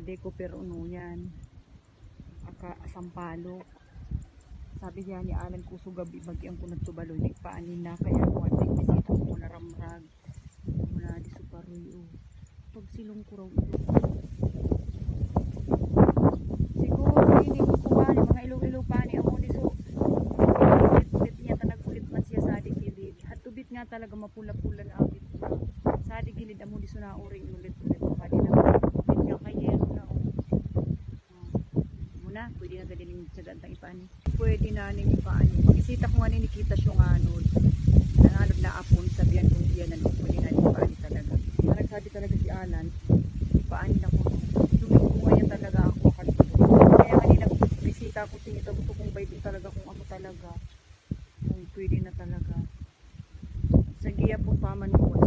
Pwede ko pero ano yan. Sampalo. Sabi niya ni Alan Kuso gabi bagyang ko nagtubalo di paanin na kaya ko ating bisita ko na ramrag. Muna di suparoy o. Pag silong ko raw ito. Siguro hindi ko kuha ni mga ilo-ilo pa ni ako di so. Ulit niya tanag-ulit man siya sa adik gilid. Hatubit nga talaga mapula-pula na abit. Sa adik gilid amo di so na uring ulit-ulit pa di na. Bit nga kayo na o. Muna, pwede na gadiling tiyagantang ipani. Pwede na ning ipani. Pag-isita ko nga nikita siya nga anod. Nanganod na apon, sabihan kong iyan na pwede na ipani talaga. Parang sabi talaga si Alan, ipani na ko. Duming ko ngayon talaga ako. Kaya kanina bisita ko sinita, gusto kong baiti talaga kung ako talaga. Kung pwede na talaga. Sa giya po paman ko.